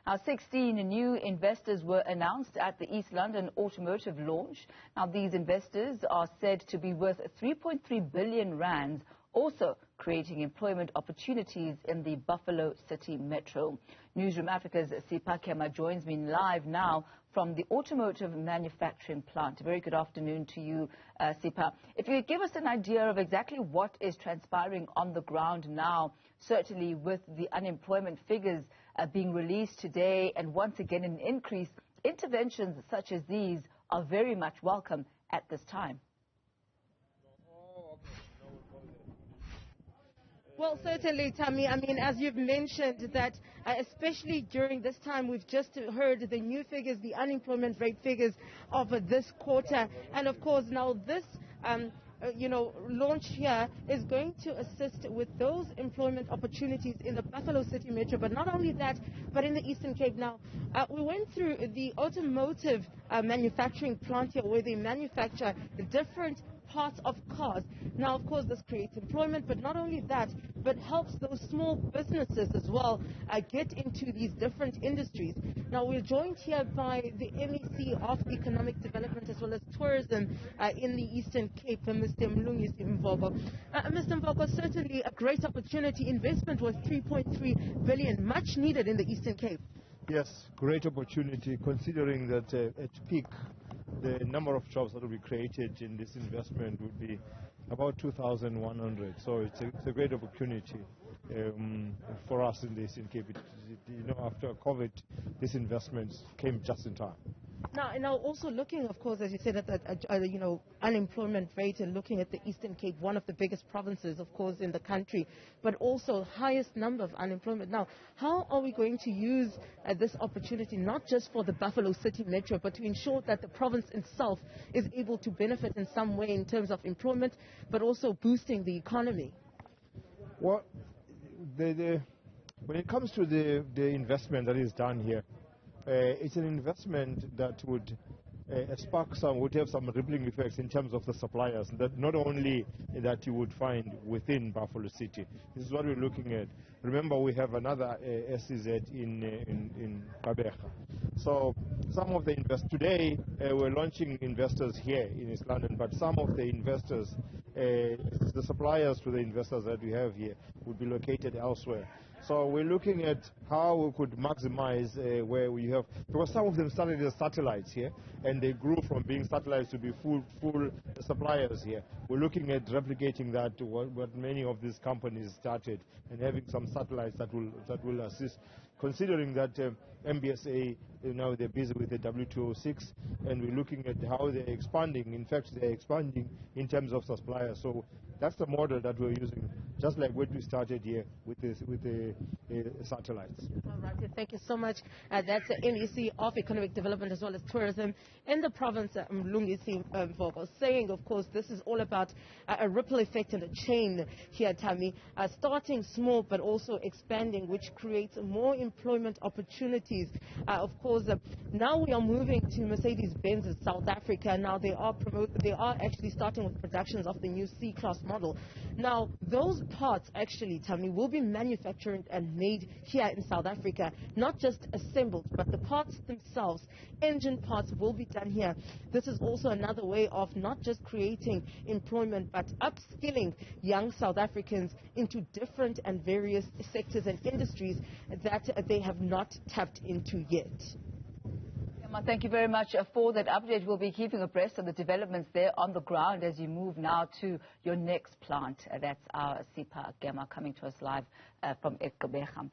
Now, 16 new investors were announced at the East London Automotive Launch. Now, these investors are said to be worth 3.3 billion rands, also creating employment opportunities in the Buffalo City Metro. Newzroom Afrika's Sipha Kema joins me live now from the automotive manufacturing plant. A very good afternoon to you, Sipha. If you could give us an idea of exactly what is transpiring on the ground now, certainly with the unemployment figures being released today and once again an increase, interventions such as these are very much welcome at this time. Well, certainly, Tammy. I mean, as you've mentioned, that especially during this time, we've just heard the new figures, the unemployment rate figures of this quarter. And of course, now this launch here is going to assist with those employment opportunities in the Buffalo City Metro. But not only that, but in the Eastern Cape now. We went through the automotive manufacturing plant here where they manufacture different parts of cars. Now, of course, this creates employment, but not only that, but helps those small businesses as well get into these different industries. Now, we're joined here by the MEC of Economic Development as well as Tourism in the Eastern Cape, Mr. Mvogo. Mr. Mvogo, certainly a great opportunity. Investment was 3.3 billion, much needed in the Eastern Cape. Yes, great opportunity considering that at peak the number of jobs that will be created in this investment would be about 2,100. So it's a great opportunity for us in the Eastern Cape. After COVID, this investment came just in time. Now, also looking, of course, as you said, at that unemployment rate and looking at the Eastern Cape, one of the biggest provinces, of course, in the country, but also highest number of unemployment. Now, how are we going to use this opportunity, not just for the Buffalo City Metro, but to ensure that the province itself is able to benefit in some way in terms of employment, but also boosting the economy? Well, when it comes to the investment that is done here, it's an investment that would would have some rippling effects in terms of the suppliers, that not only that you would find within Buffalo City. This is what we're looking at. Remember, we have another SEZ in Kabeja. So some of the investors, today we're launching investors here in East London, but some of the investors, the suppliers to the investors that we have here would be located elsewhere. So we're looking at how we could maximize where we have, because some of them started as satellites here, and they grew from being satellites to be full suppliers here. We're looking at replicating that to what many of these companies started, and having some satellites that will assist. Considering that MBSA, now they're busy with the W206, and we're looking at how they're expanding. In fact, they're expanding in terms of suppliers. So that's the model that we're using, just like when we started here with the satellites. All right, thank you so much. That's the MEC of Economic Development as well as Tourism in the province, Mlungisi Mvogo, saying, of course, this is all about a ripple effect and a chain here, Tammy, starting small but also expanding, which creates more employment opportunities. Of course, now we are moving to Mercedes-Benz in South Africa. Now they are actually starting with productions of the new C-Class model. Now, those parts actually, Tammy, will be manufactured and made here in South Africa, not just assembled, but the parts themselves, engine parts, will be done here. This is also another way of not just creating employment, but upskilling young South Africans into different and various sectors and industries that they have not tapped into yet. Thank you very much for that update. We'll be keeping abreast of the developments there on the ground as you move now to your next plant. That's our Sipha Kema coming to us live from Kabeja.